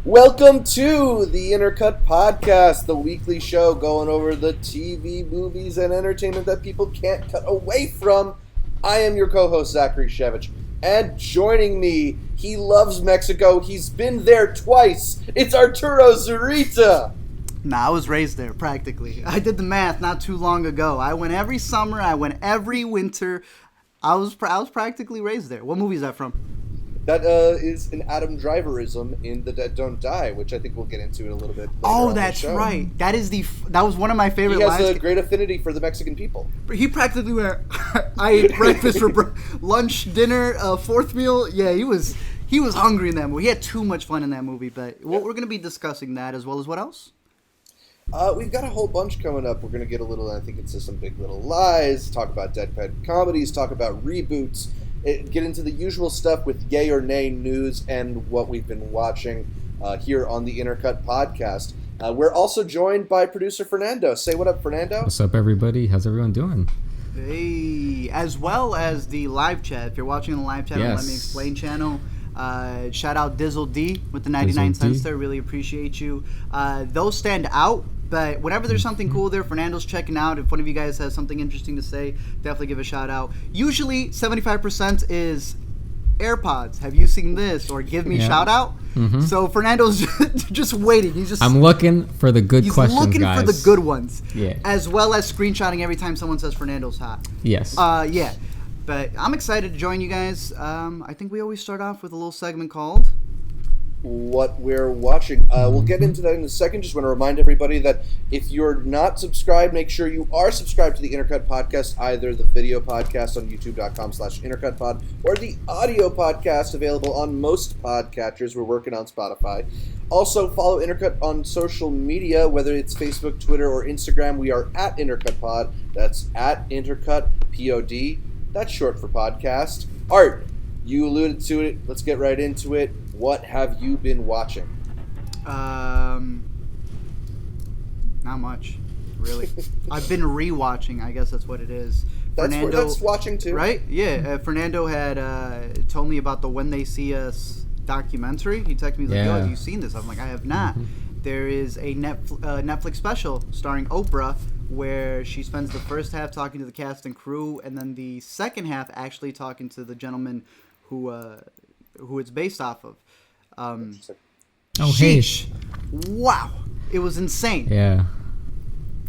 Welcome to the Intercut podcast, the weekly show going over the TV, movies, and entertainment that people can't cut away from. I am your co-host, Zachary Shevich, and joining me, he loves Mexico. He's been there twice. It's Arturo Zurita. Nah, I was raised there, practically. I did the math not too long ago. I went every summer. I went every winter. I was practically raised there. What movie is that from? That is an Adam Driverism in The Dead Don't Die, which I think we'll get into in a little bit later. Oh, that's right. That was one of my favorite lines. He has a great affinity for the Mexican people. He practically went, I ate breakfast for lunch, dinner, fourth meal. Yeah, he was hungry in that movie. He had too much fun in that movie, but we're going to be discussing that as well as what else? We've got a whole bunch coming up. We're going to get a little, I think it's some Big Little Lies, talk about deadpan comedies, talk about reboots, get into the usual stuff with yay or nay news and what we've been watching here on the Intercut podcast. We're also joined by producer Fernando. Say what up, Fernando. What's up, everybody? How's everyone doing? Hey, as well as the live chat. If you're watching on the live chat on Let Me Explain channel, shout out Dizzle D with the 99 cents there. Really appreciate you. Those stand out. But whenever there's something cool there, Fernando's checking out. If one of you guys has something interesting to say, definitely give a shout out. Usually 75% is AirPods. Have you seen this? Or give me shout out. Mm-hmm. So Fernando's just waiting. I'm looking for the good questions, guys. He's looking for the good ones. Yeah. As well as screenshotting every time someone says Fernando's hot. Yes. Yeah. But I'm excited to join you guys. I think we always start off with a little segment called What We're Watching. We'll get into that in a second. Just want to remind everybody that if you're not subscribed, make sure you are subscribed to the Intercut podcast, either the video podcast on youtube.com/intercutpod or the audio podcast available on most podcatchers. We're working on Spotify. Also, follow Intercut on social media, whether it's Facebook, Twitter, or Instagram. We are at IntercutPod. That's at IntercutPod. That's short for podcast. Art, you alluded to it. Let's get right into it. What have you been watching? Not much, really. I've been rewatching. I guess that's what it is. That's watching too, right? Yeah. Fernando had told me about the When They See Us documentary. He texted me, he's like, "Yo, have you seen this?" I'm like, "I have not." Mm-hmm. There is a Netflix special starring Oprah where she spends the first half talking to the cast and crew, and then the second half actually talking to the gentleman who it's based off of. Sheesh. Wow. It was insane. Yeah.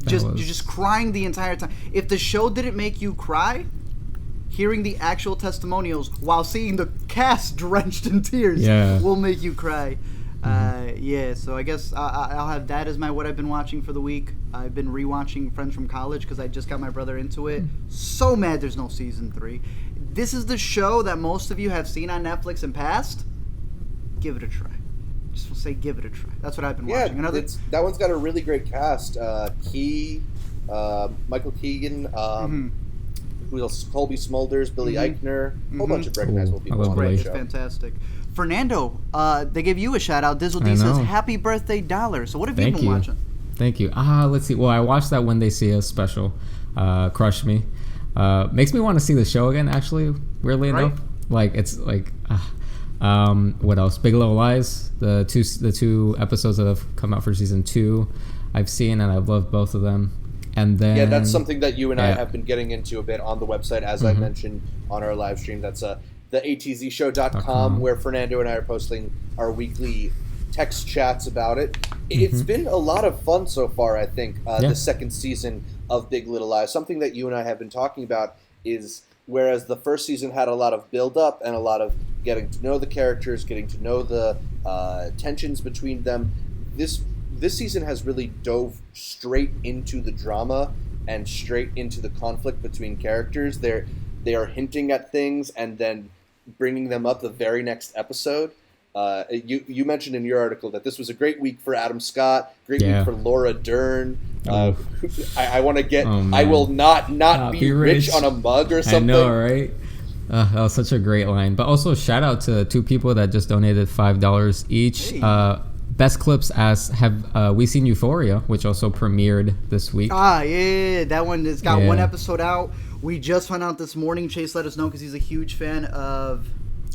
You're just crying the entire time. If the show didn't make you cry, hearing the actual testimonials while seeing the cast drenched in tears will make you cry. So I guess I'll have that as my what I've been watching for the week. I've been rewatching Friends from College because I just got my brother into it. So mad there's no season 3. This is the show that most of you have seen on Netflix in past. Give it a try. Just will say give it a try. That's what I've been watching. That one's got a really great cast. Michael Keegan, who else? Colby Smulders, Billy Eichner, a whole bunch of recognizable people on the show. It's fantastic. Fernando, they gave you a shout out. Dizzle D says, "Happy birthday, dollar." So what have you been watching? Thank you. Let's see. Well, I watched that When They See Us special. Crushed me. Makes me want to see the show again, actually, weirdly enough. Like, it's like, what else? Big Little Lies, the two episodes that have come out for season 2, I've seen, and I've loved both of them. And then that's something that you and I have been getting into a bit on the website, as I mentioned on our live stream. That's the atzshow.com, where Fernando and I are posting our weekly text chats about it. It's been a lot of fun so far, I think, the second season of Big Little Lies. Something that you and I have been talking about is, whereas the first season had a lot of build-up and a lot of getting to know the characters, getting to know the tensions between them, this season has really dove straight into the drama and straight into the conflict between characters. They are hinting at things and then bringing them up the very next episode. You mentioned in your article that this was a great week for Adam Scott, week for Laura Dern. I want to get. I will not be rich on a mug or something. I know, right? That was such a great line. But also shout out to 2 people that just donated $5 each. Hey. Best clips have we seen Euphoria, which also premiered this week. That one has got one episode out. We just found out this morning. Chase let us know because he's a huge fan of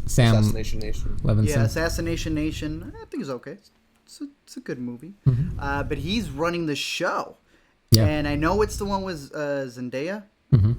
Sam Assassination Nation. Assassination Nation. I think it's okay. it's a good movie. Mm-hmm. But he's running the show. Yeah. And I know it's the one with Zendaya. Mm-hmm.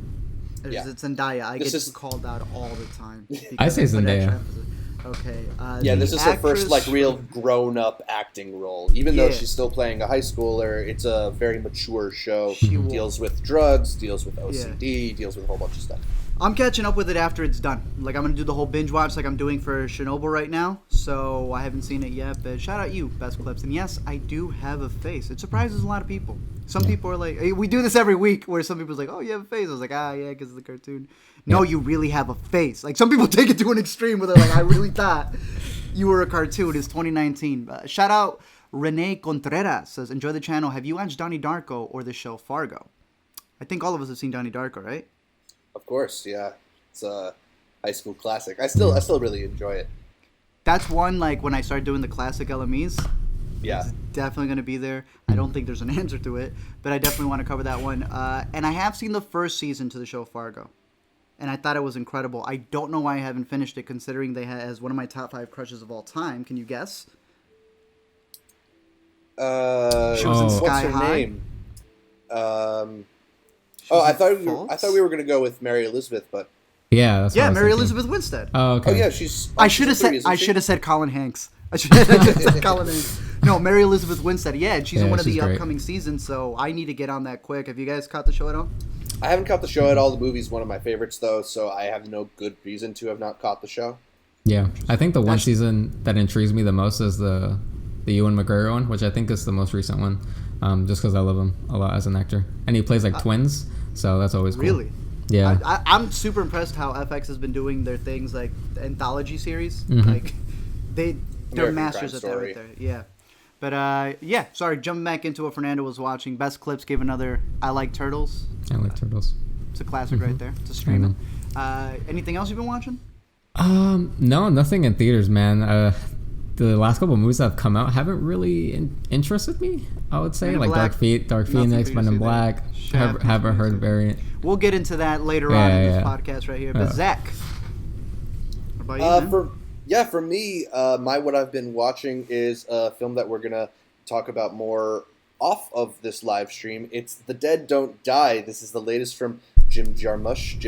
Or is it Zendaya? I This get is- called out all the time. I say because I put extra Zendaya. emphasis. Okay. Yeah, the this is her first actress- real grown-up acting role. Even though Yeah. she's still playing a high schooler, it's a very mature show. She will- Deals with drugs, deals with OCD, deals with a whole bunch of stuff. I'm catching up with it after it's done. Like, I'm going to do the whole binge watch like I'm doing for Chernobyl right now. So, I haven't seen it yet. But shout out you, Best Clips. And yes, I do have a face. It surprises a lot of people. Some people are like, we do this every week where some people's like, oh, you have a face. I was like, yeah, because it's a cartoon. No, you really have a face. Like, some people take it to an extreme where they're like, I really thought you were a cartoon. It's 2019. Shout out Rene Contreras. Says, enjoy the channel. Have you watched Donnie Darko or the show Fargo? I think all of us have seen Donnie Darko, right? Of course, yeah. It's a high school classic. I still really enjoy it. That's one, like, when I start doing the classic LMEs, Yeah. it's definitely going to be there. I don't think there's an answer to it, but I definitely want to cover that one. And I have seen the first season to the show Fargo, and I thought it was incredible. I don't know why I haven't finished it, considering they has one of my top 5 crushes of all time. Can you guess? She was in Sky what's her High. name? She was I in thought we were gonna go with Mary Elizabeth, but Yeah, that's what I was Mary thinking. Elizabeth Winstead. Oh, okay. oh yeah, she's. I should have she's pretty, said isn't she? said Colin Hanks. I should have said Colin Hanks. No, Mary Elizabeth Winstead. Yeah, and she's in Yeah, one of the she's great. upcoming seasons, so I need to get on that quick. Have you guys caught the show at all? I haven't caught the show at all. The movie's one of my favorites, though, so I have no good reason to have not caught the show. Yeah, I think the one season that intrigues me the most is the Ewan McGregor one, which I think is the most recent one, just because I love him a lot as an actor, and he plays like twins, so that's always cool. Really? Yeah. I'm super impressed how FX has been doing their things like the anthology series. Mm-hmm. Like they're American masters Crime at that right Story. there. Yeah. But yeah, sorry, jumping back into what Fernando was watching. Best Clips gave another I Like Turtles. I like turtles. It's a classic right there. It's a streaming. Anything else you've been watching? No, nothing in theaters, man. The last couple of movies that have come out haven't really interested me, I would say. Men in like Black, Dark nothing Phoenix, for you Men to in see there. Black, Shaft, haven't heard nothing. variant. We'll get into that later on in this yeah. podcast right here. But Zach, what about you, man? For me, what I've been watching is a film that we're gonna talk about more off of this live stream. It's The Dead Don't Die. This is the latest from Jim Jarmusch.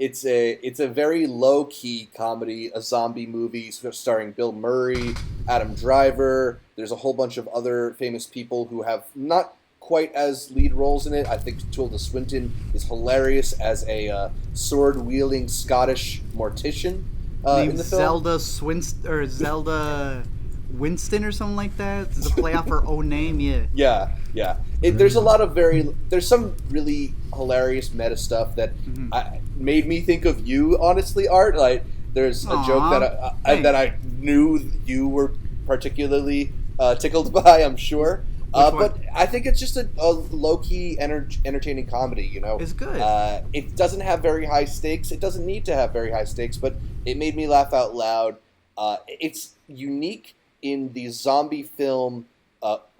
It's a very low key comedy, a zombie movie starring Bill Murray, Adam Driver. There's a whole bunch of other famous people who have not quite as lead roles in it. I think Tilda Swinton is hilarious as a sword-wielding Scottish mortician in the film. Zelda Winston or something like that. It's a play off her own name. Yeah. Yeah. There's a lot of there's some really hilarious meta stuff that made me think of you, honestly, Art. Like, there's a joke that I knew you were particularly tickled by, I'm sure. But I think it's just a low-key, entertaining comedy, you know? It's good. It doesn't have very high stakes. It doesn't need to have very high stakes, but it made me laugh out loud. It's unique in the zombie film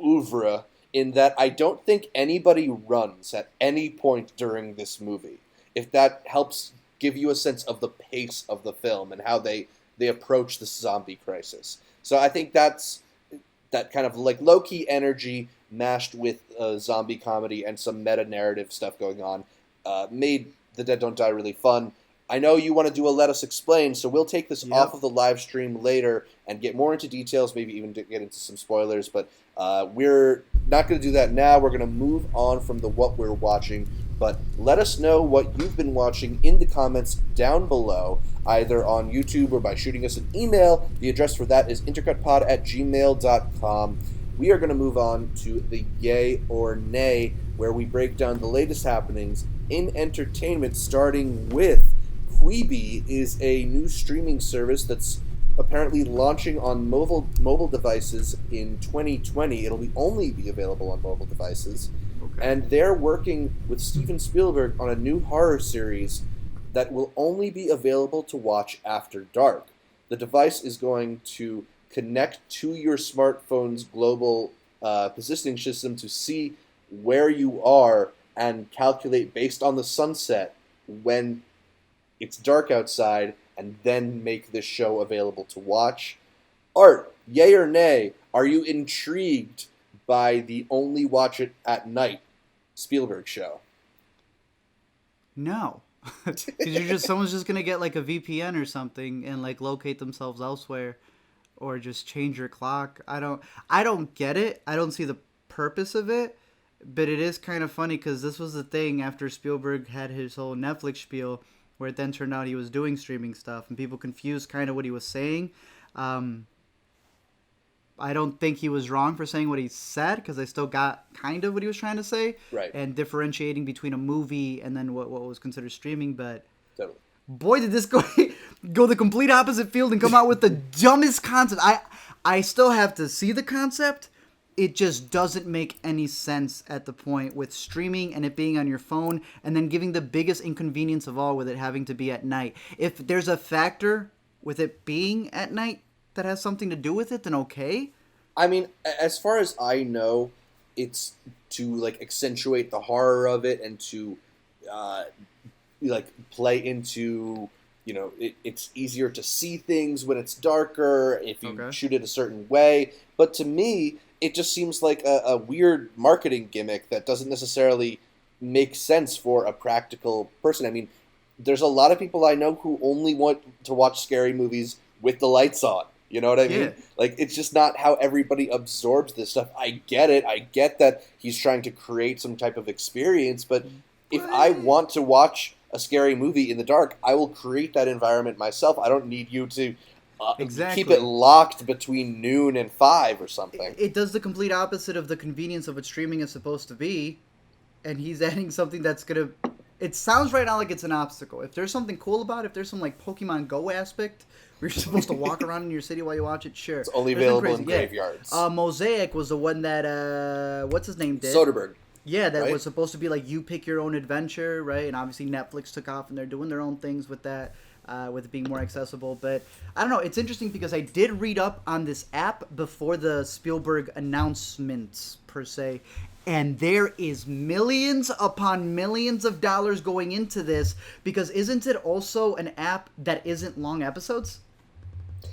oeuvre in that I don't think anybody runs at any point during this movie. If that helps give you a sense of the pace of the film and how they approach the zombie crisis. So I think that's that kind of like low-key energy mashed with zombie comedy and some meta-narrative stuff going on made The Dead Don't Die really fun. I know you want to do a Let Us Explain, so we'll take this off of the live stream later and get more into details, maybe even to get into some spoilers, but we're not going to do that now. We're going to move on from the what we're watching, but let us know what you've been watching in the comments down below, either on YouTube or by shooting us an email. The address for that is intercutpod@gmail.com. We are going to move on to the Yay or Nay, where we break down the latest happenings in entertainment, starting with Quibi is a new streaming service that's apparently launching on mobile devices in 2020. It'll only be available on mobile devices. Okay. And they're working with Steven Spielberg on a new horror series that will only be available to watch after dark. The device is going to connect to your smartphone's global positioning system to see where you are and calculate based on the sunset when it's dark outside and then make this show available to watch. Art, yay or nay, are you intrigued by the only watch it at night Spielberg show? No. Because someone's just going to get like a VPN or something and like locate themselves elsewhere or just change your clock. I don't get it. I don't see the purpose of it. But it is kind of funny because this was the thing after Spielberg had his whole Netflix spiel where it then turned out he was doing streaming stuff and people confused kind of what he was saying. I don't think he was wrong for saying what he said because I still got kind of what he was trying to say. Right. And differentiating between a movie and then what was considered streaming. But totally. Boy, did this go the complete opposite field and come out with the dumbest concept. I still have to see the concept. It just doesn't make any sense at the point with streaming and it being on your phone and then giving the biggest inconvenience of all with it having to be at night. If there's a factor with it being at night that has something to do with it, then okay. I mean, as far as I know, it's to like accentuate the horror of it and to like play into, you know, it's easier to see things when it's darker if you shoot it a certain way. But to me, it just seems like a weird marketing gimmick that doesn't necessarily make sense for a practical person. I mean, there's a lot of people I know who only want to watch scary movies with the lights on. You know what I mean? Yeah. Like, it's just not how everybody absorbs this stuff. I get it. I get that he's trying to create some type of experience. But if I want to watch a scary movie in the dark, I will create that environment myself. I don't need you to keep it locked between noon and 5 or something. It does the complete opposite of the convenience of what streaming is supposed to be. And he's adding something that's going to... It sounds right now like it's an obstacle. If there's something cool about it, if there's some like Pokemon Go aspect... where you're supposed to walk around in your city while you watch it, sure. It's only available in graveyards. Mosaic was the one that, what's his name did? Soderbergh. Yeah, that was supposed to be like you pick your own adventure, right? And obviously Netflix took off and they're doing their own things with that, with it being more accessible. But I don't know, it's interesting because I did read up on this app before the Spielberg announcements, per se. And there is millions upon millions of dollars going into this because isn't it also an app that isn't long episodes?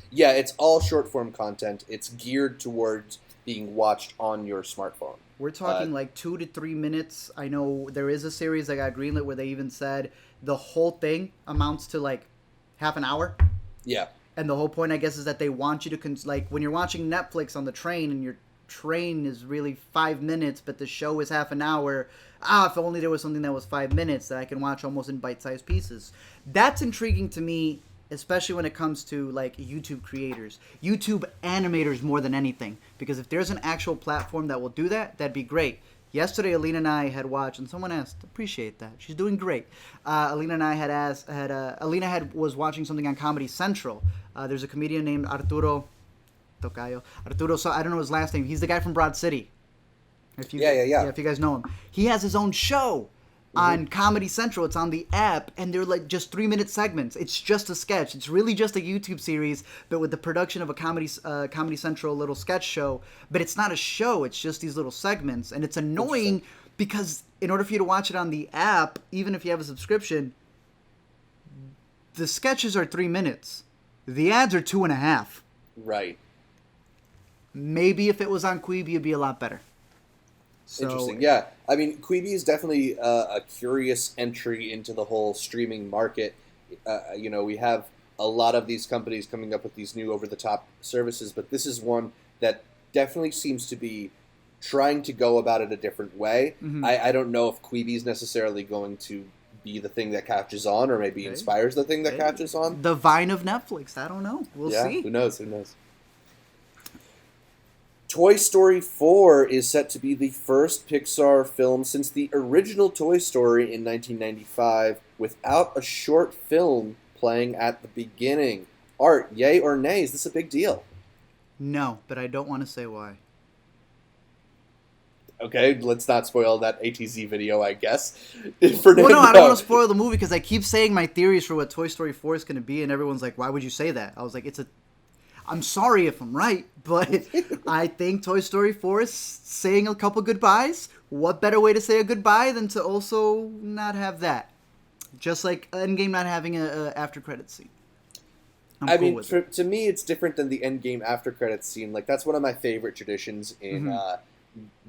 Yeah, it's all short-form content. It's geared towards being watched on your smartphone. We're talking like 2 to 3 minutes. I know there is a series that got greenlit where they even said the whole thing amounts to like half an hour. Yeah. And the whole point, I guess, is that they want you to, like when you're watching Netflix on the train and your train is really 5 minutes, but the show is half an hour. If only there was something that was 5 minutes that I can watch almost in bite-sized pieces. That's intriguing to me, especially when it comes to like YouTube creators, YouTube animators more than anything. Because if there's an actual platform that will do that, that'd be great. Yesterday, Alina and I had watched, and someone asked, appreciate that. She's doing great. Alina and I had asked, was watching something on Comedy Central. There's a comedian named Arturo, so I don't know his last name. He's the guy from Broad City. If you guys know him. He has his own show on Comedy Central. It's on the app, and they're like just 3-minute segments. It's just a sketch. It's really just a YouTube series, but with the production of a Comedy Central little sketch show. But it's not a show. It's just these little segments, and it's annoying because in order for you to watch it on the app, even if you have a subscription, the sketches are 3 minutes. The ads are 2.5. Right. Maybe if it was on Quibi, it'd be a lot better. So, interesting. Yeah. I mean, Quibi is definitely a curious entry into the whole streaming market. You know, we have a lot of these companies coming up with these new over-the-top services, but this is one that definitely seems to be trying to go about it a different way. Mm-hmm. I don't know if Quibi is necessarily going to be the thing that catches on or maybe inspires the thing that catches on. The Vine of Netflix. I don't know. We'll see. Who knows? Toy Story 4 is set to be the first Pixar film since the original Toy Story in 1995 without a short film playing at the beginning. Art, yay or nay? Is this a big deal? No, but I don't want to say why. Okay, let's not spoil that ATZ video, I guess. Well, no, I don't want to spoil the movie because I keep saying my theories for what Toy Story 4 is going to be, and everyone's like, why would you say that? I was like, I'm sorry if I'm right, but I think Toy Story 4 is saying a couple goodbyes. What better way to say a goodbye than to also not have that? Just like Endgame not having a after credit scene. To me, it's different than the Endgame after credits scene. Like, that's one of my favorite traditions in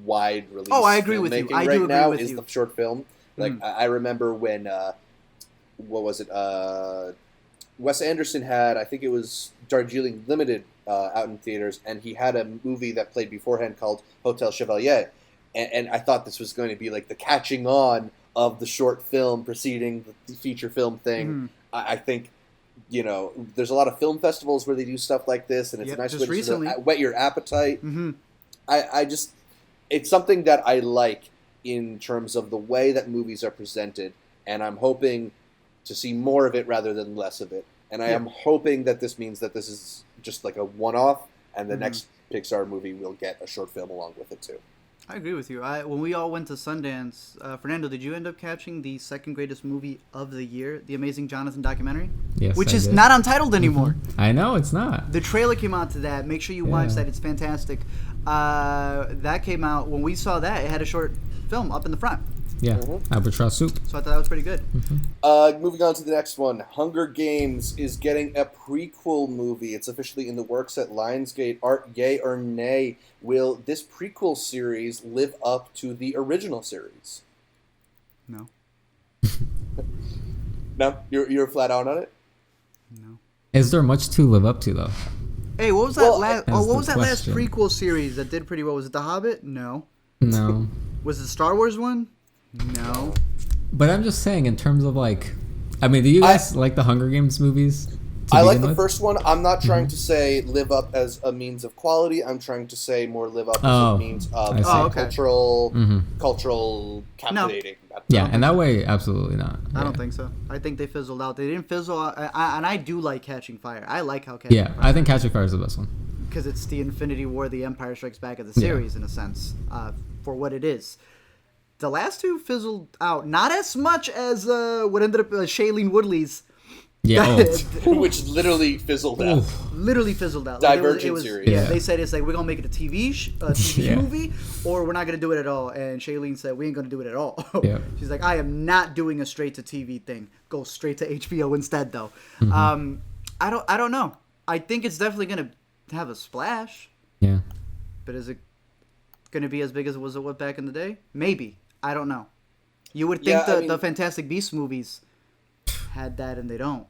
wide release. Oh, I agree with you. I do agree with you. The short film. Like, I remember when, what was it? Wes Anderson had, I think it was Darjeeling Limited out in theaters, and he had a movie that played beforehand called Hotel Chevalier. And I thought this was going to be like the catching on of the short film preceding the feature film thing. I think, there's a lot of film festivals where they do stuff like this, and it's a nice way to sort of whet your appetite. It's something that I like in terms of the way that movies are presented, and I'm hoping to see more of it rather than less of it. And I am hoping that this means that this is just like a one-off, and the next Pixar movie will get a short film along with it too. I agree with you. When we all went to Sundance, Fernando, did you end up catching the second greatest movie of the year, The Amazing Jonathan documentary? Yes, which is not untitled anymore. I know, it's not. The trailer came out to that. Make sure you watch that. It's fantastic. That came out. When we saw that, it had a short film up in the front. Yeah, Albatross Soup. So I thought that was pretty good. Moving on to the next one. Hunger Games is getting a prequel movie. It's officially in the works at Lionsgate. Art, yay or nay? Will this prequel series live up to the original series? No. No? You're flat out on it? No. Is there much to live up to, though? Hey, what was that last prequel series that did pretty well? Was it The Hobbit? No. No. Was it the Star Wars one? No. But I'm just saying, in terms of do you guys like the Hunger Games movies? I like the first one. I'm not trying to say live up as a means of quality. I'm trying to say more live up as a means of cultural captivating. No. Yeah, and that way, absolutely not. I don't think so. I think they fizzled out. They didn't fizzle out. And I do like Catching Fire. I like how Catching Fire. I think Catching Fire is the best one. Because it's the Infinity War, the Empire Strikes Back of the series, in a sense, for what it is. The last two fizzled out. Not as much as what ended up Shailene Woodley's. Yeah, which literally fizzled out. Literally fizzled out. Divergent series. Yeah, they said it's like, we're going to make it a TV movie, or we're not going to do it at all. And Shailene said, we ain't going to do it at all. She's like, I am not doing a straight-to-TV thing. Go straight to HBO instead, though. I don't know. I think it's definitely going to have a splash. Yeah. But is it going to be as big as it was back in the day? Maybe. I don't know. You would think the Fantastic Beasts movies had that, and they don't.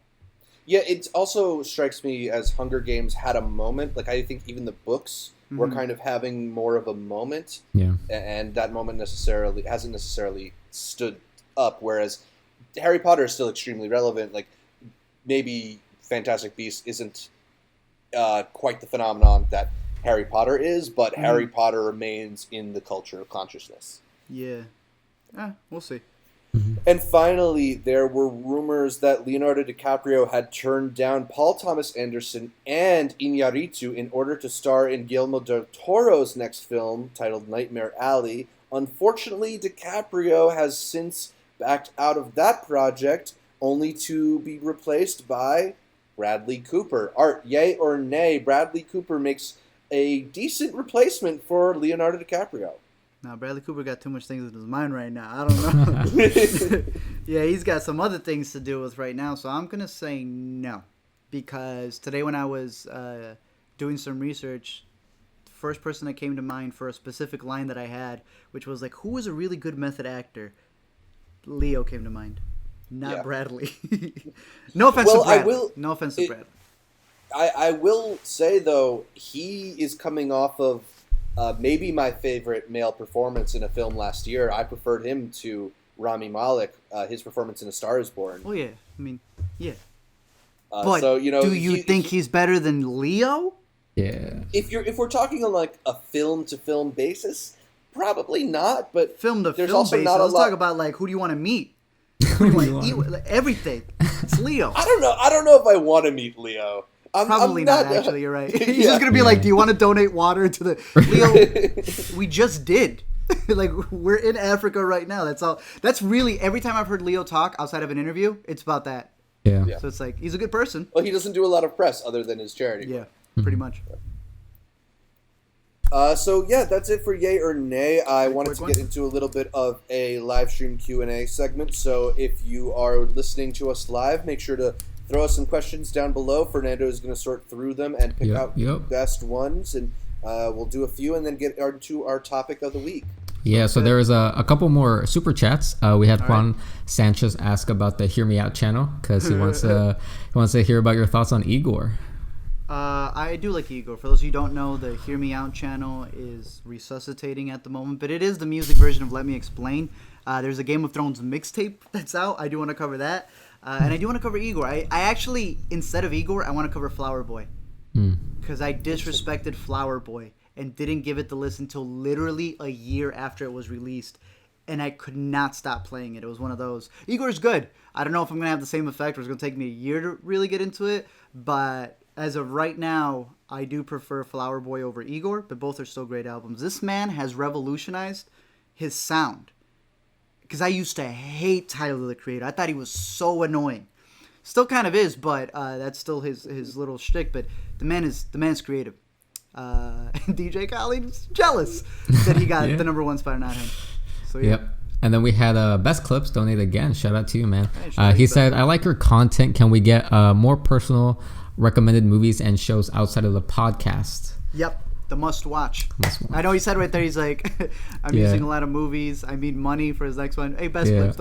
Yeah, it also strikes me as Hunger Games had a moment. Like, I think even the books were kind of having more of a moment. Yeah. And that moment hasn't necessarily stood up, whereas Harry Potter is still extremely relevant. Like, maybe Fantastic Beasts isn't quite the phenomenon that Harry Potter is, but Harry Potter remains in the culture of consciousness. Yeah. We'll see. And finally, there were rumors that Leonardo DiCaprio had turned down Paul Thomas Anderson and Iñárritu in order to star in Guillermo del Toro's next film, titled Nightmare Alley. Unfortunately, DiCaprio has since backed out of that project, only to be replaced by Bradley Cooper. Art, yay or nay? Bradley Cooper makes a decent replacement for Leonardo DiCaprio. Now, Bradley Cooper got too much things in his mind right now. I don't know. Yeah, he's got some other things to deal with right now, so I'm going to say no. Because today when I was doing some research, the first person that came to mind for a specific line that I had, which was like, who is a really good method actor? Leo came to mind. Not Bradley. No offense to Bradley. No offense to Bradley. I will say, though, he is coming off of maybe my favorite male performance in a film last year. I preferred him to Rami Malek, his performance in A Star Is Born. Oh, yeah. I mean, yeah. But do you think he's better than Leo? Yeah. If we're talking on like a film-to-film basis, probably not. But film-to-film basis, let's talk about like, who do you want to meet? Who do you want to eat? Like, everything. It's Leo. I don't know if I want to meet Leo. Probably not, actually, you're right. He's just going to be like, do you want to donate water to the... Leo, we just did. Like, we're in Africa right now. That's all. That's really, every time I've heard Leo talk outside of an interview, it's about that. Yeah. So it's like, he's a good person. Well, he doesn't do a lot of press other than his charity. Yeah, pretty much. So, yeah, that's it for Yay or Nay. I wanted to get into a little bit of a live stream Q&A segment. So if you are listening to us live, make sure to throw us some questions down below. Fernando is going to sort through them and pick out the best ones, and we'll do a few and then get into our topic of the week. Yeah, so there is a couple more super chats. We had Juan Sanchez ask about the Hear Me Out channel because he wants to hear about your thoughts on Igor. I do like Igor. For those of you who don't know, the Hear Me Out channel is resuscitating at the moment, but it is the music version of Let Me Explain. There's a Game of Thrones mixtape that's out. I do want to cover that. And I do want to cover Igor. I actually, instead of Igor, I want to cover Flower Boy. Because I disrespected Flower Boy and didn't give it the listen until literally a year after it was released. And I could not stop playing it. It was one of those. Igor's good. I don't know if I'm going to have the same effect or it's going to take me a year to really get into it. But as of right now, I do prefer Flower Boy over Igor. But both are still great albums. This man has revolutionized his sound. Because I used to hate Tyler, the Creator. I thought he was so annoying. Still kind of is, but that's still his little shtick. But the man is creative. And DJ Khaled's jealous that he got the number one spot, not him. So yeah. Yep. And then we had Best Clips donate again. Shout out to you, man. He said, I like your content. Can we get more personal recommended movies and shows outside of the podcast? Yep. The must watch. I know he said right there, he's like, I'm using a lot of movies. I need money for his next one. Hey, Best Clips,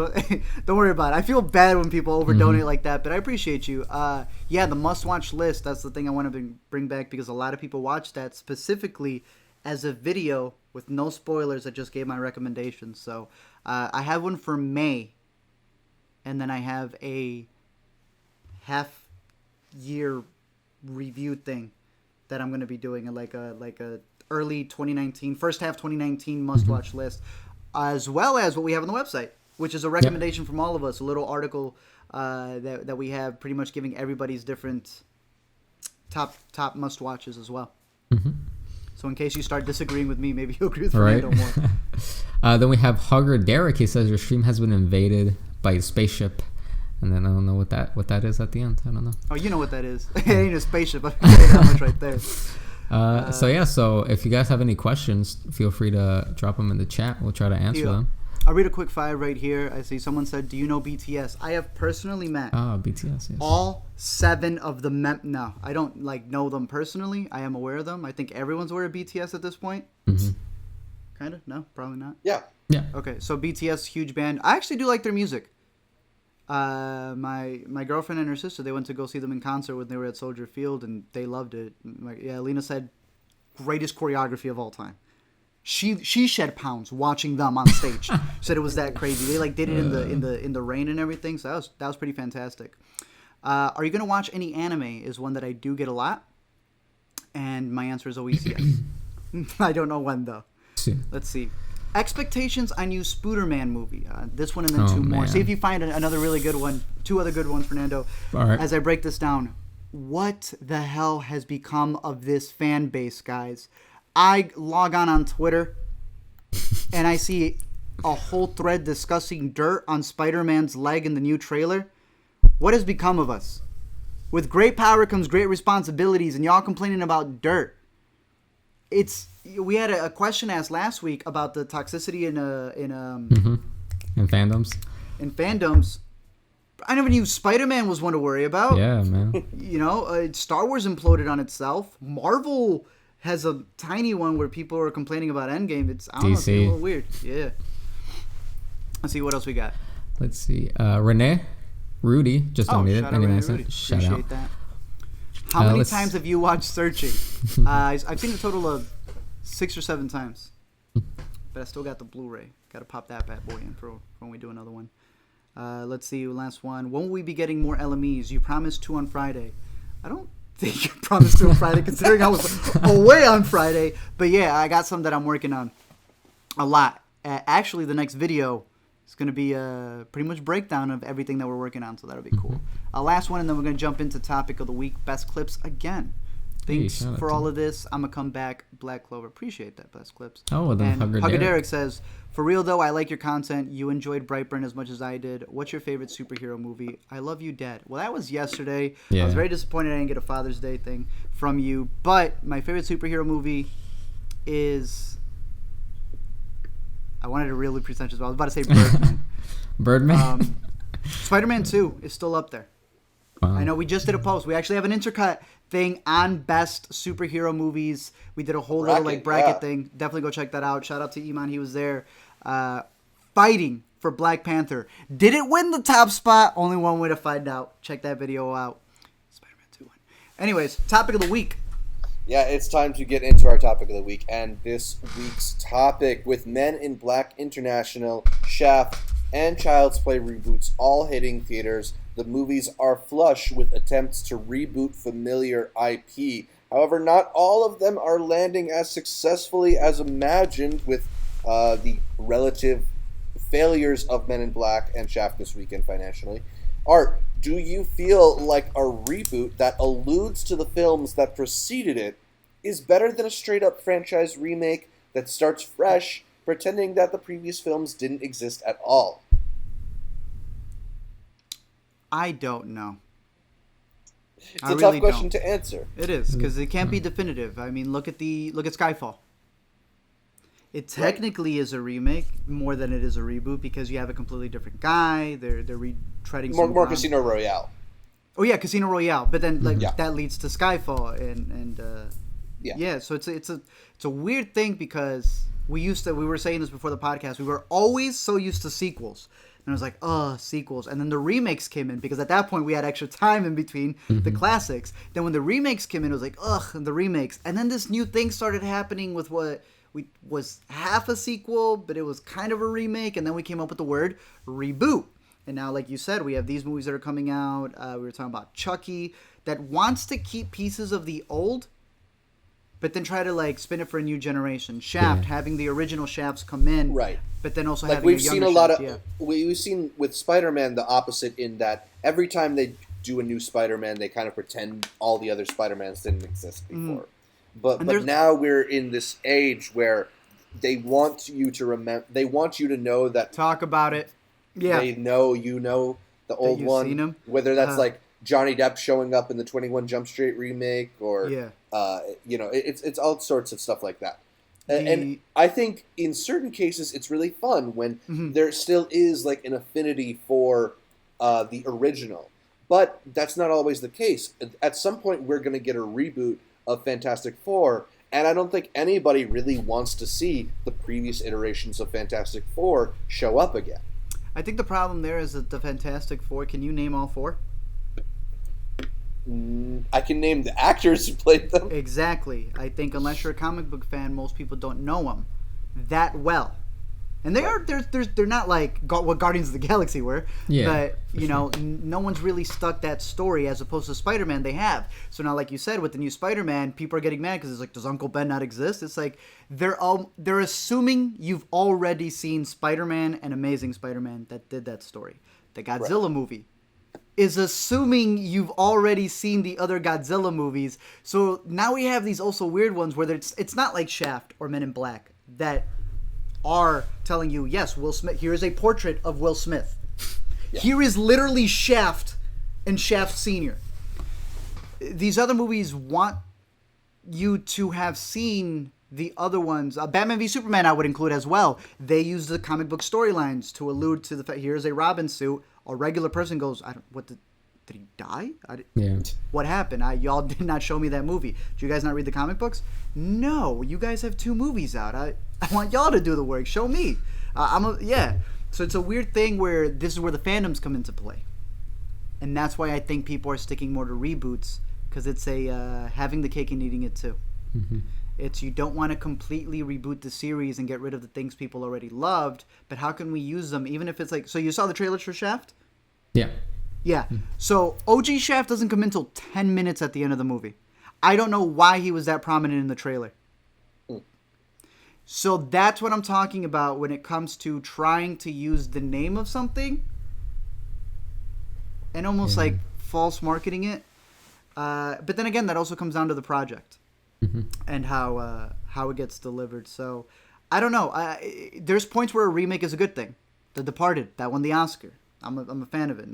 don't worry about it. I feel bad when people over donate like that, but I appreciate you. The must watch list, that's the thing I want to bring back because a lot of people watch that specifically as a video with no spoilers. I just gave my recommendations. So I have one for May, and then I have a half year review thing that I'm going to be doing, like a early 2019, first half 2019 must-watch list, as well as what we have on the website, which is a recommendation from all of us, a little article that we have pretty much giving everybody's different top must-watches as well. So in case you start disagreeing with me, maybe you'll agree with Fernando more. Then we have Hugger Derek. He says, your stream has been invaded by a spaceship. And then I don't know what that is at the end. I don't know. Oh, you know what that is. It ain't a spaceship. I can tell you that much right there. So if you guys have any questions, feel free to drop them in the chat. We'll try to answer them. I'll read a quick five right here. I see someone said, do you know BTS? I have personally met BTS, yes. all 7 of the No, I don't know them personally. I am aware of them. I think everyone's aware of BTS at this point. Kind of? No, probably not. Yeah. Okay, so BTS, huge band. I actually do like their music. My girlfriend and her sister, they went to go see them in concert when they were at Soldier Field, and they loved it. Lena said, greatest choreography of all time. She shed pounds watching them on stage. Said it was that crazy. They did it in the rain and everything. So that was pretty fantastic. Are you gonna watch any anime? Is one that I do get a lot, and my answer is always yes. I don't know when though. Let's see. Expectations on you Spooderman movie. This one and then 2 more. See if you find another really good one. 2 other good ones, Fernando. All right. As I break this down, what the hell has become of this fan base, guys? I log on Twitter and I see a whole thread discussing dirt on Spider-Man's leg in the new trailer. What has become of us? With great power comes great responsibilities, and y'all complaining about dirt. We had a question asked last week about the toxicity in fandoms. In fandoms, I never knew Spider-Man was one to worry about. Yeah, man. Star Wars imploded on itself. Marvel has a tiny one where people are complaining about Endgame. It's a little weird. Yeah. Let's see what else we got. Let's see. Renee, Rudy, just donated. Shout out. Appreciate that. How many times have you watched Searching? I've seen a total of 6 or 7 times. But I still got the Blu-ray. Got to pop that bad boy in for when we do another one. Let's see, last one. When will we be getting more LMEs? You promised 2 on Friday. I don't think you promised 2 on Friday, considering I was away on Friday. But yeah, I got some that I'm working on a lot. Actually, the next video is going to be a pretty much breakdown of everything that we're working on, so that'll be cool. Last one, and then we're going to jump into topic of the week, best clips again. Thanks for all of this. I'm going to come back, Black Clover. Appreciate that, best clips. Oh, then Hugger Derek says, for real, though, I like your content. You enjoyed Brightburn as much as I did. What's your favorite superhero movie? I love you, Dad. Well, that was yesterday. Yeah. I was very disappointed I didn't get a Father's Day thing from you. But my favorite superhero movie is... I wanted a really pretentious, but I was about to say Birdman. Birdman? Spider-Man 2 is still up there. Wow. I know we just did a post. We actually have an Intercut thing on best superhero movies. We did a whole little like bracket thing. Definitely go check that out. Shout out to Iman. He was there fighting for Black Panther. Did it win the top spot? Only one way to find out. Check that video out. Spider-Man 2 won. Anyways, topic of the week. Yeah, it's time to get into our topic of the week. And this week's topic, with Men in Black International, Shaft, and Child's Play reboots all hitting theaters, the movies are flush with attempts to reboot familiar IP. However, not all of them are landing as successfully as imagined, with the relative failures of Men in Black and Shaft this weekend financially. Art, do you feel like a reboot that alludes to the films that preceded it is better than a straight-up franchise remake that starts fresh, pretending that the previous films didn't exist at all? I don't know. It's a tough question to answer. It is, because it can't be definitive. I mean, look at Skyfall. It technically is a remake more than it is a reboot, because you have a completely different guy. They're retreading more Casino Royale. Oh yeah, Casino Royale. But then that leads to Skyfall and So it's a weird thing, because we were saying this before the podcast. We were always so used to sequels. And I was like, sequels. And then the remakes came in, because at that point we had extra time in between the classics. Then when the remakes came in, it was like, the remakes. And then this new thing started happening with what was half a sequel, but it was kind of a remake. And then we came up with the word reboot. And now, like you said, we have these movies that are coming out. We were talking about Chucky, that wants to keep pieces of the old, but then try to like spin it for a new generation. Shaft, having the original Shafts come in, right? But then also like having we've a younger seen a lot Shaft, of we've seen with Spider-Man the opposite, in that every time they do a new Spider-Man, they kind of pretend all the other Spider-Mans didn't exist before. But now we're in this age where they want you to remember. They want you to know that. Talk about it. Yeah. They know the old one. Seen him. Whether that's like Johnny Depp showing up in the 21 Jump Street remake, or it's all sorts of stuff like that. And I think in certain cases it's really fun when there still is like an affinity for the original. But that's not always the case. At some point we're going to get a reboot of Fantastic Four, and I don't think anybody really wants to see the previous iterations of Fantastic Four show up again. I think the problem there is that the Fantastic Four, can you name all four? I can name the actors who played them. Exactly. I think unless you're a comic book fan, most people don't know them that well. And they're not like what Guardians of the Galaxy were. Yeah, but, no one's really stuck that story, as opposed to Spider-Man they have. So now, like you said, with the new Spider-Man, people are getting mad because it's like, does Uncle Ben not exist? It's like they're assuming you've already seen Spider-Man and Amazing Spider-Man that did that story. The Godzilla movie is assuming you've already seen the other Godzilla movies. So now we have these also weird ones where it's not like Shaft or Men in Black that are telling you, yes, Will Smith, here is a portrait of Will Smith. Yeah. Here is literally Shaft and Shaft Sr. These other movies want you to have seen the other ones. Batman v Superman I would include as well. They use the comic book storylines to allude to the fact, here's a Robin suit. A regular person goes, did he die? What happened? Y'all did not show me that movie. Did you guys not read the comic books? No, you guys have 2 movies out. I want y'all to do the work. Show me. So it's a weird thing where this is where the fandoms come into play. And that's why I think people are sticking more to reboots, because it's a having the cake and eating it too. Mm-hmm. It's, you don't want to completely reboot the series and get rid of the things people already loved, but how can we use them, even if it's like, so you saw the trailers for Shaft? Yeah. Yeah. So OG Shaft doesn't come in until 10 minutes at the end of the movie. I don't know why he was that prominent in the trailer. So that's what I'm talking about when it comes to trying to use the name of something and almost like false marketing it. But then again, that also comes down to the project and how it gets delivered. So I don't know. There's points where a remake is a good thing. The Departed, that won the Oscar. I'm a fan of it.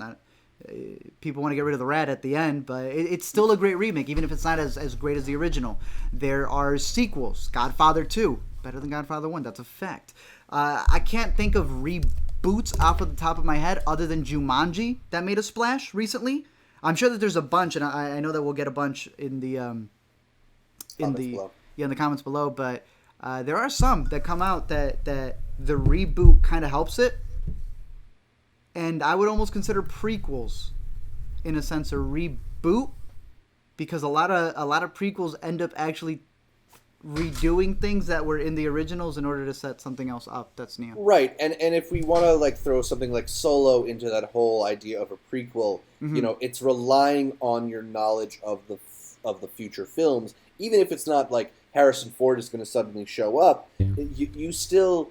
People want to get rid of the rat at the end, but it's still a great remake, even if it's not as great as the original. There are sequels. Godfather 2, better than Godfather 1. That's a fact. I can't think of reboots off of the top of my head other than Jumanji that made a splash recently. I'm sure that there's a bunch, and I know that we'll get a bunch in the comments below. But there are some that come out that the reboot kind of helps it, and I would almost consider prequels, in a sense, a reboot, because a lot of prequels end up actually redoing things that were in the originals in order to set something else up that's new. Right, and if we want to like throw something like Solo into that whole idea of a prequel, it's relying on your knowledge of the future films, even if it's not like Harrison Ford is going to suddenly show up. You still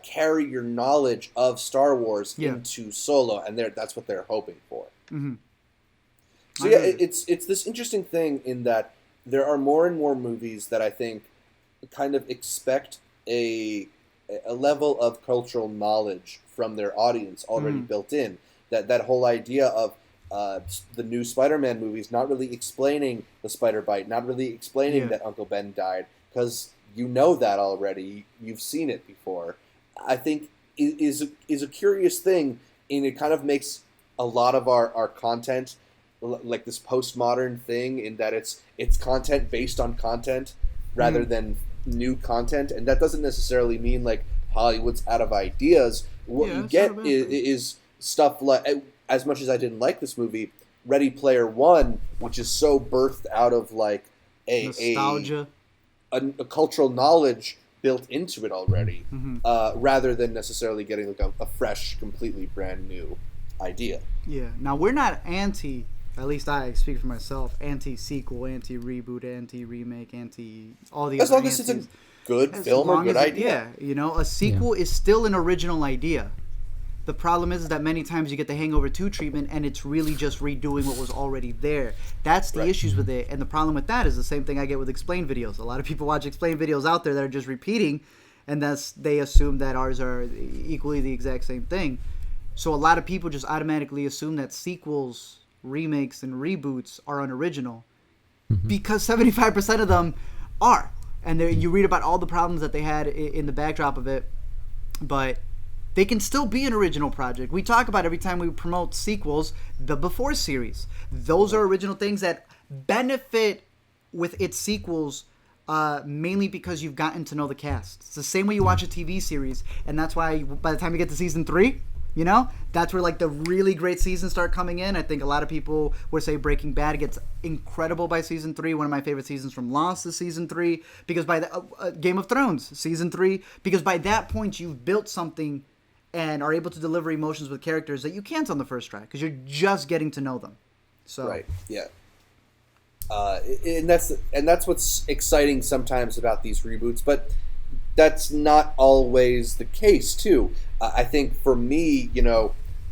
carry your knowledge of Star Wars into Solo, and that's what they're hoping for. So it's this interesting thing in that there are more and more movies that I think kind of expect a level of cultural knowledge from their audience already built in. That whole idea of the new Spider-Man movies not really explaining the spider bite, not really explaining that Uncle Ben died, because you know that already. You've seen it before. I think is a curious thing, and it kind of makes a lot of our content like this postmodern thing, in that it's content based on content rather than new content, and that doesn't necessarily mean like Hollywood's out of ideas. What you get is stuff like, as much as I didn't like this movie, Ready Player One, which is so birthed out of like a nostalgia, a cultural knowledge built into it already, rather than necessarily getting like a fresh, completely brand new idea. Yeah. Now, we're not anti, at least I speak for myself, anti-sequel, anti-reboot, anti-remake, all the as other long as antis. it's a good film or good idea. Yeah, a sequel is still an original idea. The problem is that many times you get the Hangover 2 treatment, and it's really just redoing what was already there. That's the issues with it, and the problem with that is the same thing I get with explain videos. A lot of people watch explain videos out there that are just repeating, and they assume that ours are equally the exact same thing. So a lot of people just automatically assume that sequels, remakes, and reboots are unoriginal, because 75% of them are. And you read about all the problems that they had in the backdrop of it, but they can still be an original project. We talk about every time we promote sequels, the Before series. Those are original things that benefit with its sequels, mainly because you've gotten to know the cast. It's the same way you watch a TV series, and that's why by the time you get to season 3, that's where like the really great seasons start coming in. I think a lot of people would say Breaking Bad gets incredible by season 3. One of my favorite seasons from Lost is season 3, because by the Game of Thrones season 3, because by that point you've built something and are able to deliver emotions with characters that you can't on the first try, because you're just getting to know them. So right, yeah. And that's what's exciting sometimes about these reboots, but that's not always the case too. I think for me,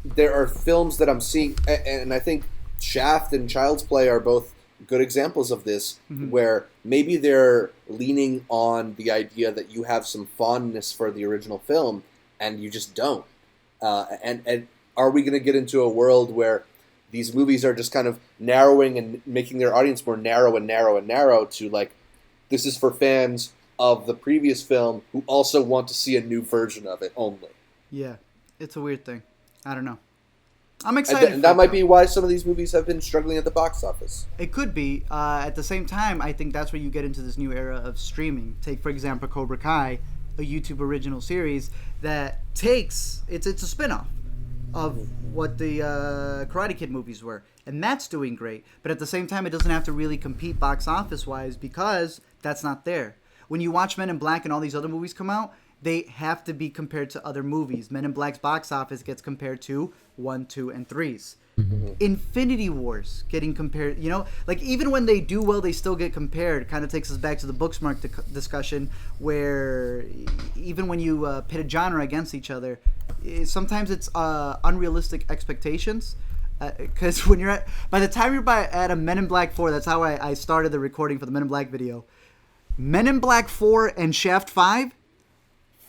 there are films that I'm seeing, and I think Shaft and Child's Play are both good examples of this, where maybe they're leaning on the idea that you have some fondness for the original film, and you just don't. And are we going to get into a world where these movies are just kind of narrowing and making their audience more narrow and narrow and narrow to like, this is for fans of the previous film who also want to see a new version of it only? Yeah, it's a weird thing. I don't know. I'm excited. And that might be why some of these movies have been struggling at the box office. It could be. At the same time, I think that's where you get into this new era of streaming. Take, for example, Cobra Kai, a YouTube original series that takes... It's a spin-off of what the Karate Kid movies were. And that's doing great. But at the same time, it doesn't have to really compete box office-wise, because that's not there. When you watch Men in Black and all these other movies come out, they have to be compared to other movies. Men in Black's box office gets compared to 1, 2, and 3s. Infinity Wars getting compared, like even when they do well, they still get compared. Kind of takes us back to the Booksmart discussion, where even when you pit a genre against each other, sometimes it's unrealistic expectations. Because when you're by the time you're at a Men in Black 4, that's how I started the recording for the Men in Black video. Men in Black 4 and Shaft 5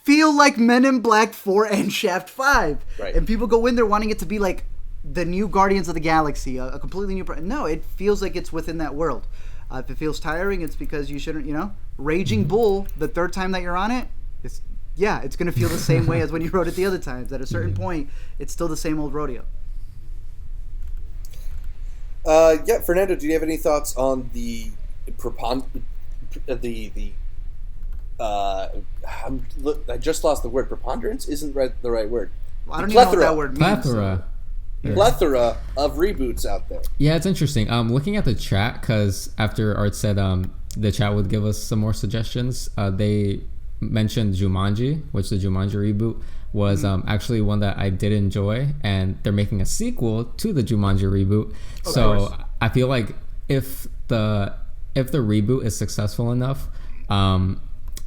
feel like Men in Black 4 and Shaft 5. Right. And people go in there wanting it to be like the new Guardians of the Galaxy, a completely new... No, it feels like it's within that world. If it feels tiring, it's because you shouldn't, Raging Bull, the third time that you're on it, it's going to feel the same way as when you rode it the other times. At a certain point, it's still the same old rodeo. Yeah, Fernando, do you have any thoughts on the I just lost the word. Preponderance isn't the right word. Well, I don't even know what that word means. Plethora. So. Plethora of reboots out there. Yeah, it's interesting. Looking at the chat, because after Art said the chat would give us some more suggestions, they mentioned Jumanji, which the Jumanji reboot was actually one that I did enjoy, and they're making a sequel to the Jumanji reboot. So I feel like if the reboot is successful enough,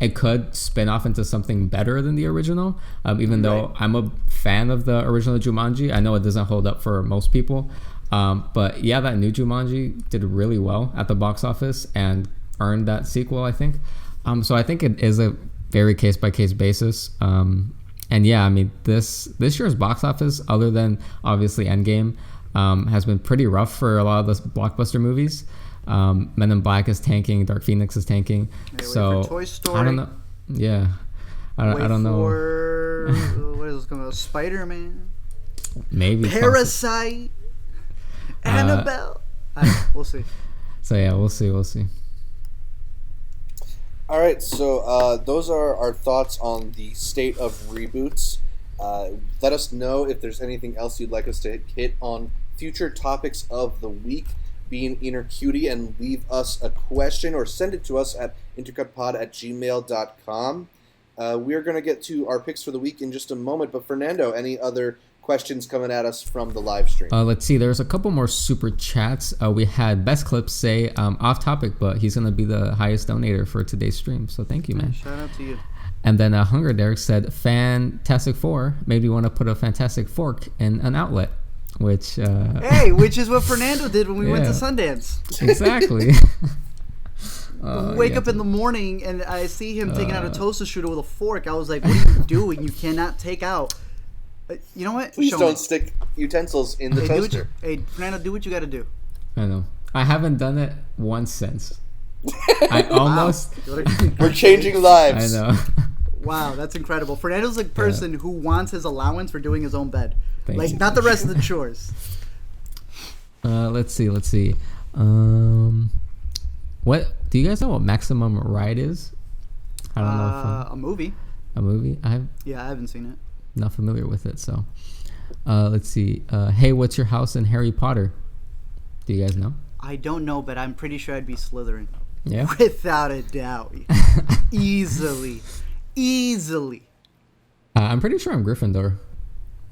it could spin off into something better than the original. Even though I'm a fan of the original Jumanji, I know it doesn't hold up for most people. But yeah, that new Jumanji did really well at the box office and earned that sequel, I think. So I think it is a very case by case basis. And yeah, I mean, this year's box office, other than obviously Endgame, has been pretty rough for a lot of the blockbuster movies. Men in Black is tanking, Dark Phoenix is tanking. So Toy Story. I don't know. Yeah, I don't know. What is this going to Spider-Man? Maybe Parasite. Annabelle. We'll see. So yeah, we'll see. All right, so those are our thoughts on the state of reboots. Let us know if there's anything else you'd like us to hit on future topics of the week. Be an inner cutie and leave us a question or send it to us at intercutpod@gmail.com. We are going to get to our picks for the week in just a moment, but Fernando, any other questions coming at us from the live stream? Let's see. There's a couple more super chats. We had Best Clips say off topic, but he's going to be the highest donator for today's stream. So thank you, man. Shout out to you. And then Hunger Derek said, Fantastic Four made me want to put a fantastic fork in an outlet, which... which is what Fernando did when we went to Sundance. Exactly. Wake up in the morning and I see him taking out a toaster strudel with a fork. I was like, what are you doing? You cannot take out... You know what? Please don't stick utensils in the toaster. Fernando, do what you got to do. I know. I haven't done it once since. I almost... We're changing lives. I know. Wow, that's incredible. Fernando's the person who wants his allowance for doing his own bed. Thank you. Not the rest of the chores. Let's see. What do you guys know what Maximum Ride is? I don't know. A movie. A movie? I haven't seen it. Not familiar with it, so let's see. Hey, what's your house in Harry Potter? Do you guys know? I don't know, but I'm pretty sure I'd be Slytherin. Yeah? Without a doubt. Easily. I'm pretty sure I'm Gryffindor,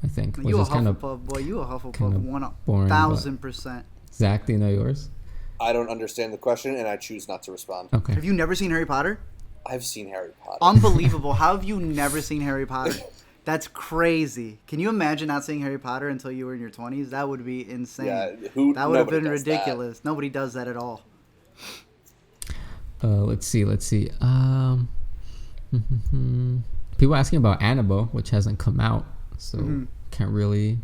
I think. You a Hufflepuff, boy. You a Hufflepuff. 1000%. Zach, do you know yours? I don't understand the question, and I choose not to respond. Okay. Have you never seen Harry Potter? I've seen Harry Potter. Unbelievable. How have you never seen Harry Potter? That's crazy. Can you imagine not seeing Harry Potter until you were in your 20s? That would be insane. Yeah, that would have been ridiculous. That. Nobody does that at all. Let's see. People asking about Annabelle, which hasn't come out, so can't really...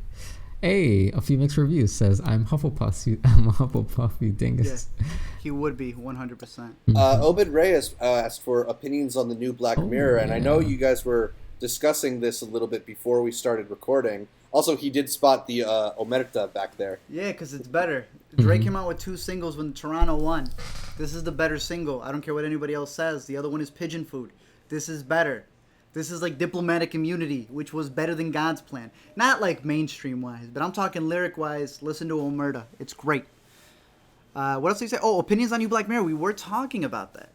Hey, a few mixed reviews says, I'm Hufflepuff, I'm a Hufflepuff, you dingus. Yeah, he would be, 100%. Obed Reyes asked for opinions on the new Black Mirror, and I know you guys were discussing this a little bit before we started recording. Also, he did spot the Omerta back there. Yeah, because it's better. Drake came out with 2 singles when Toronto won. This is the better single. I don't care what anybody else says. The other one is Pigeon Food. This is better. This is like Diplomatic Immunity, which was better than God's Plan. Not like mainstream-wise, but I'm talking lyric-wise. Listen to Omerta. It's great. What else did you say? Oh, opinions on New Black Mirror. We were talking about that.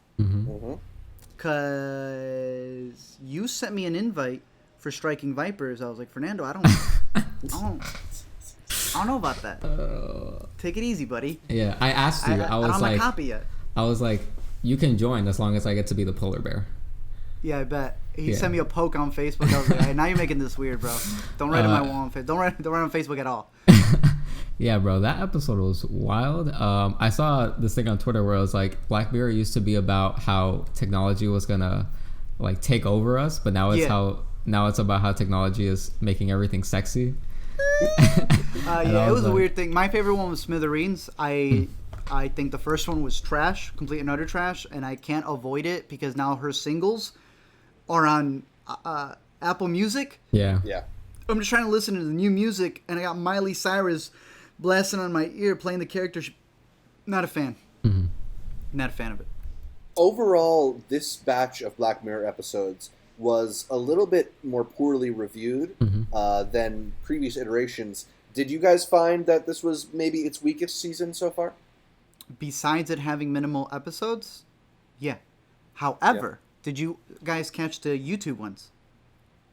Because you sent me an invite for Striking Vipers. I was like, Fernando, I don't know about that. Take it easy, buddy. Yeah, I asked you. I don't have my copy yet. I was like, you can join as long as I get to be the polar bear. Yeah, I bet. He sent me a poke on Facebook. I was like, hey, now you're making this weird, bro. Don't write in my wall on Facebook. Don't write on Facebook at all. Yeah, bro, that episode was wild. I saw this thing on Twitter where it was like, Black Mirror used to be about how technology was gonna like take over us, but now it's it's about how technology is making everything sexy. It was a weird thing. My favorite one was Smithereens. I think the first one was trash, complete and utter trash, and I can't avoid it because now her singles are on Apple Music. Yeah. Yeah. I'm just trying to listen to the new music, and I got Miley Cyrus blasting on my ear, playing the character. Not a fan. Mm-hmm. Not a fan of it. Overall, this batch of Black Mirror episodes was a little bit more poorly reviewed than previous iterations. Did you guys find that this was maybe its weakest season so far? Besides it having minimal episodes, yeah. However, did you guys catch the YouTube ones?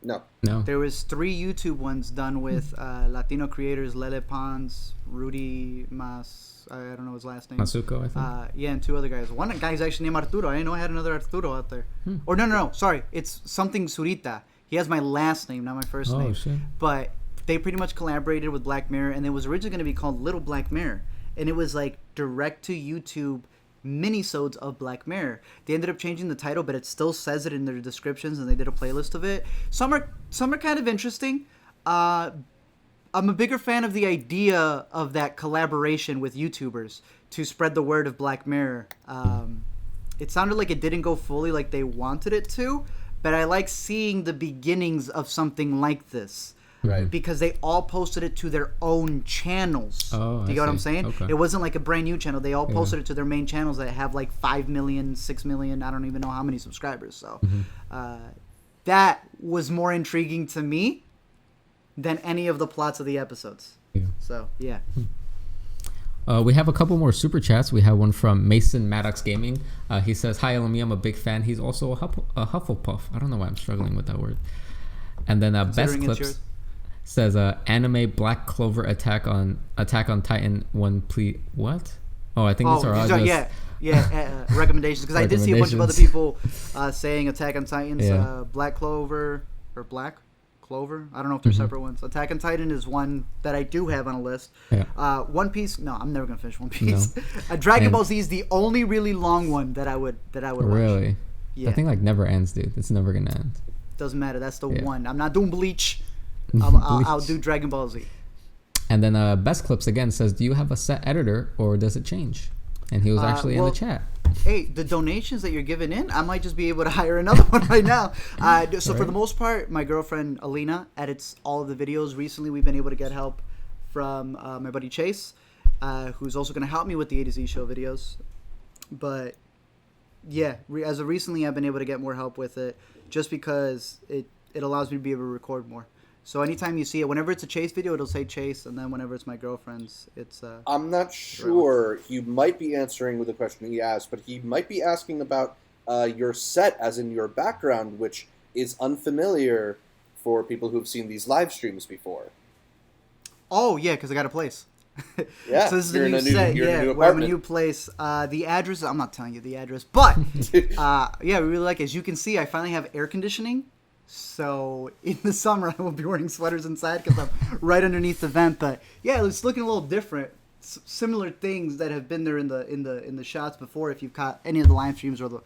No. There was 3 YouTube ones done with Latino creators, Lele Pons, Rudy Mas. I don't know his last name. Masuko, I think. Yeah, and 2 other guys. One guy's actually named Arturo. I didn't know I had another Arturo out there. Or no. Sorry, it's something Zurita. He has my last name, not my first name. Shit. But they pretty much collaborated with Black Mirror, and it was originally going to be called Little Black Mirror, and it was like direct to YouTube minisodes of Black Mirror. They ended up changing the title, but it still says it in their descriptions, and they did a playlist of it. Some are kind of interesting. I'm a bigger fan of the idea of that collaboration with YouTubers to spread the word of Black Mirror. It sounded like it didn't go fully like they wanted it to, but I like seeing the beginnings of something like this. Right. Because they all posted it to their own channels. Oh, Do you get what I'm saying? Okay. It wasn't like a brand new channel. They all posted it to their main channels that have like 5 million, 6 million, I don't even know how many subscribers. So that was more intriguing to me than any of the plots of the episodes. Yeah. So, yeah. We have a couple more super chats. We have one from Mason Maddox Gaming. He says, "Hi, LME, I'm a big fan." He's also a Hufflepuff. I don't know why I'm struggling with that word. And then Best Clips says, "Anime Black Clover Attack on Titan one please." What? Oh, I think these are all recommendations. Because I did see a bunch of other people saying Attack on Titans, Black Clover or Black Clover. I don't know if they're separate ones. Attack on Titan is one that I do have on a list. Yeah. One Piece. No, I'm never gonna finish One Piece. No. Dragon Ball Z is the only really long one that I would watch. Really? Yeah. I think like never ends, dude. It's never gonna end. Doesn't matter. That's the one. I'm not doing Bleach. I'll do Dragon Ball Z. And then Best Clips again says, "Do you have a set editor or does it change?" And he was actually in the chat. Hey, the donations that you're giving in, I might just be able to hire another one right now. For the most part, my girlfriend Alina edits all of the videos. Recently, we've been able to get help from my buddy Chase, who's also going to help me with the A to Z show videos. But yeah, as of recently, I've been able to get more help with it just because it allows me to be able to record more. So anytime you see it, whenever it's a Chase video, it'll say Chase, and then whenever it's my girlfriend's, it's... I'm not sure. He might be answering with the question he asked, but he might be asking about your set, as in your background, which is unfamiliar for people who've seen these live streams before. Oh, yeah, because I got a place. Yeah, so this is a new set, we're in a new place. The address, I'm not telling you the address, but yeah, we really like it. As you can see, I finally have air conditioning. So in the summer, I won't be wearing sweaters inside because I'm right underneath the vent. But yeah, it's looking a little different. Similar things that have been there in the shots before. If you've caught any of the live streams or the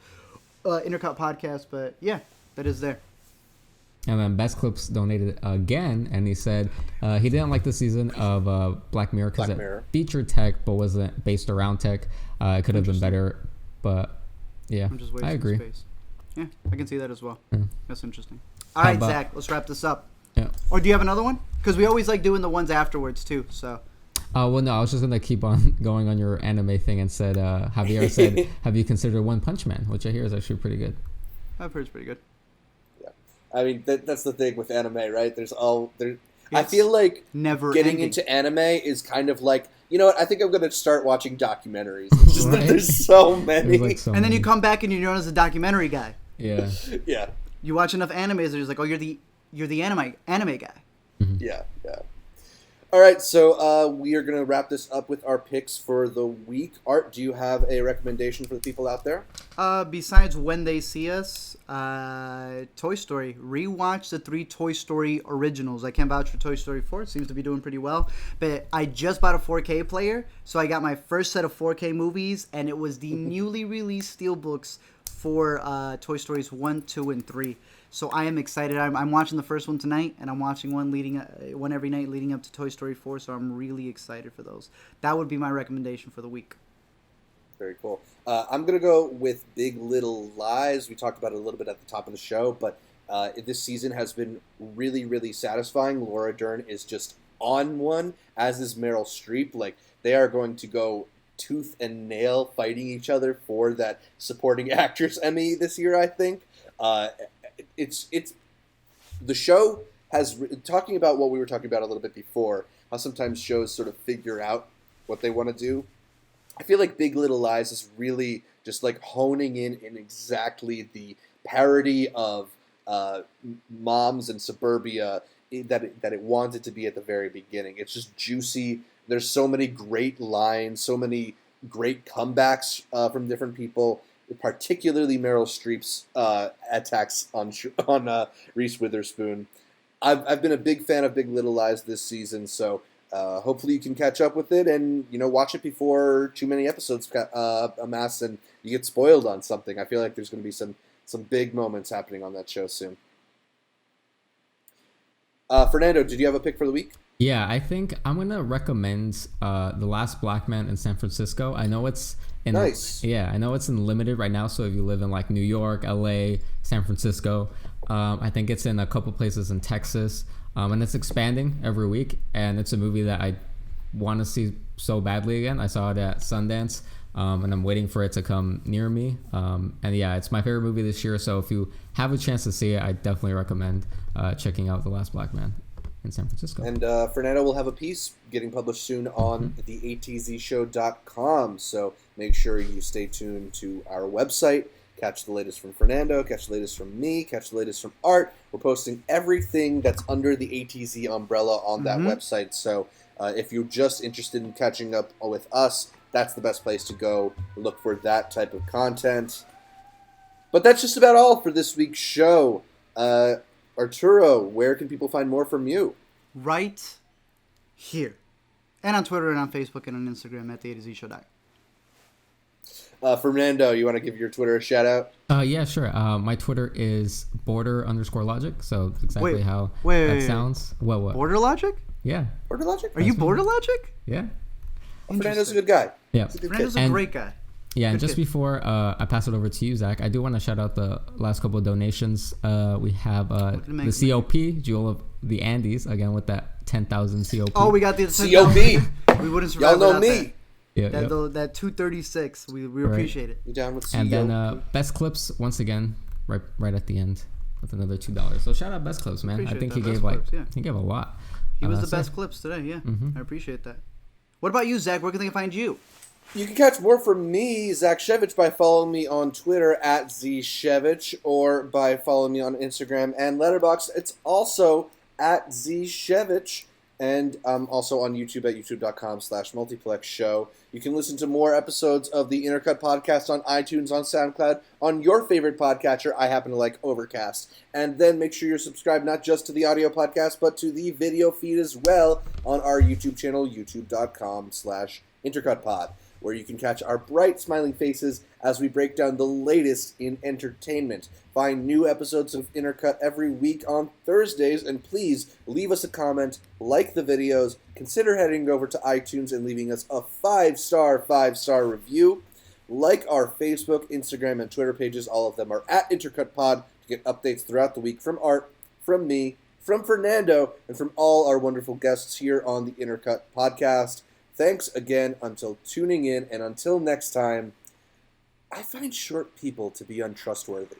Intercut podcast, but yeah, that is there. And then Best Clips donated again, and he said he didn't like the season of Black Mirror because it featured tech but wasn't based around tech. It could have been better, but yeah, I agree. Space. Yeah, I can see that as well. Yeah. That's interesting. All right, Zach, let's wrap this up. Yeah. Or do you have another one? Because we always like doing the ones afterwards too. So. Well, no, I was just gonna keep on going on your anime thing and said Javier said, "Have you considered One Punch Man?" Which I hear is actually pretty good. I've heard it's pretty good. Yeah, I mean that's the thing with anime, right? I feel like getting into anime is kind of like, you know what? I think I'm gonna start watching documentaries. It's just that there's so many, and then you come back and you're known as a documentary guy. Yeah. Yeah. You watch enough animes, they're just like, oh, you're the anime guy. Mm-hmm. Yeah. All right, so we are going to wrap this up with our picks for the week. Art, do you have a recommendation for the people out there? Besides When They See Us, Toy Story. Rewatch the 3 Toy Story originals. I can't vouch for Toy Story 4. It seems to be doing pretty well. But I just bought a 4K player, so I got my first set of 4K movies, and it was the newly released steelbooks for Toy Stories 1, 2, and 3. So I am excited. I'm watching the first one tonight, and I'm watching one every night leading up to Toy Story 4, so I'm really excited for those. That would be my recommendation for the week. Very cool. I'm going to go with Big Little Lies. We talked about it a little bit at the top of the show, but this season has been really, really satisfying. Laura Dern is just on one, as is Meryl Streep. Like, they are going to go tooth and nail fighting each other for that supporting actress Emmy this year, I think. It's the show has, talking about what we were talking about a little bit before, how sometimes shows sort of figure out what they want to do. I feel like Big Little Lies is really just like honing in exactly the parody of moms and suburbia that it wanted to be at the very beginning. It's just juicy. There's so many great lines, so many great comebacks from different people, particularly Meryl Streep's attacks on Reese Witherspoon. I've been a big fan of Big Little Lies this season, so hopefully you can catch up with it and, you know, watch it before too many episodes amass and you get spoiled on something. I feel like there's going to be some big moments happening on that show soon. Fernando, did you have a pick for the week? Yeah, I think I'm going to recommend The Last Black Man in San Francisco. I know it's in nice. Yeah, I know it's in limited right now, so if you live in like New York, LA, San Francisco, I think it's in a couple places in Texas, and it's expanding every week, and it's a movie that I want to see so badly again. I saw it at Sundance, and I'm waiting for it to come near me, and yeah, it's my favorite movie this year, so if you have a chance to see it, I definitely recommend checking out The Last Black Man in San Francisco. And Fernando will have a piece getting published soon on the atzshow.com, so make sure you stay tuned to our website. Catch the latest from Fernando, catch the latest from me, catch the latest from Art. We're posting everything that's under the ATZ umbrella on that website, so if you're just interested in catching up with us, that's the best place to go. Look for that type of content. But that's just about all for this week's show. Arturo, where can people find more from you? Right here. And on Twitter and on Facebook and on Instagram at the A to Z Show. Fernando, you want to give your Twitter a shout out? Yeah, sure. My Twitter is border_logic, so exactly how that sounds. What? Border Logic? Yeah. Border Logic? Are you Border Logic? Yeah. Fernando's a good guy. Yeah. Fernando's a great guy. Yeah, and just before I pass it over to you, Zach, I do want to shout out the last couple of donations. We have the COP, Jewel of the Andes, again with that 10,000 COP. Oh, we got the COP. We wouldn't survive. Y'all know me. Yeah, that 236. We appreciate it. You down with COP? And then Best Clips once again, right at the end with another $2. So shout out Best Clips, man. I think he gave he gave a lot. He was the best clips today. Yeah, I appreciate that. What about you, Zach? Where can they find you? You can catch more from me, Zach Shevich, by following me on Twitter at ZShevich or by following me on Instagram and Letterboxd. It's also at ZShevich. And I'm also on YouTube at youtube.com/multiplexshow. You can listen to more episodes of the Intercut podcast on iTunes, on SoundCloud, on your favorite podcatcher. I happen to like Overcast. And then make sure you're subscribed not just to the audio podcast, but to the video feed as well on our YouTube channel, youtube.com/intercutpod, where you can catch our bright, smiling faces as we break down the latest in entertainment. Find new episodes of Intercut every week on Thursdays, and please leave us a comment, like the videos, consider heading over to iTunes and leaving us a 5-star review. Like our Facebook, Instagram, and Twitter pages. All of them are at IntercutPod to get updates throughout the week from Art, from me, from Fernando, and from all our wonderful guests here on the Intercut podcast. Thanks again until tuning in, and until next time, I find short people to be untrustworthy.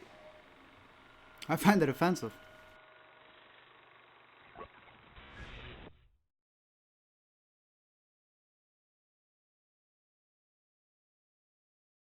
I find it offensive.